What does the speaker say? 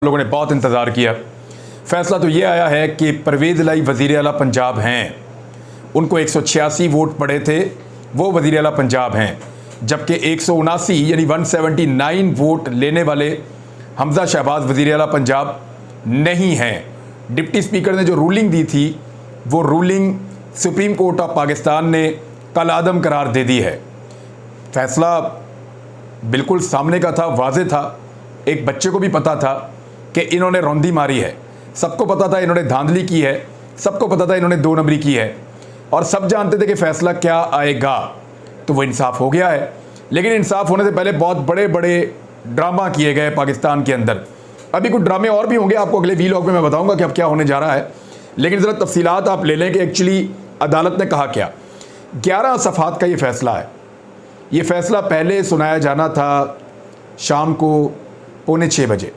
लोगों ने बहुत इंतज़ार किया। फैसला तो ये आया है कि परवेज़ इलाही वज़ीर आला पंजाब हैं। उनको 186 वोट पड़े थे, वो वज़ीर आला पंजाब हैं, जबकि 179 यानी 179 वोट लेने वाले हमज़ा शहबाज वज़ीर आला पंजाब नहीं हैं। डिप्टी स्पीकर ने जो रूलिंग दी थी, वो ruling supreme court of Pakistan ने कल आदम करार दे दी है। फैसला बिल्कुल सामने का था, वाज़े था। एक बच्चे को भी पता था कि इन्होंने रौंदी मारी है, सबको पता था इन्होंने धांधली की है, सबको पता था इन्होंने दो नंबरी की है, और सब जानते थे कि फ़ैसला क्या आएगा। तो वो इंसाफ हो गया है, लेकिन इंसाफ होने से पहले बहुत बड़े बड़े ड्रामा किए गए पाकिस्तान के अंदर। अभी कुछ ड्रामे और भी होंगे, आपको अगले वीलॉग में मैं बताऊंगा कि अब क्या होने जा रहा है, लेकिन ज़रा तफसीलात आप ले लें कि एक्चुअली अदालत ने कहा क्या। 11 सफ़हात का ये फ़ैसला है। ये फ़ैसला पहले सुनाया जाना था शाम को 5:45 बजे,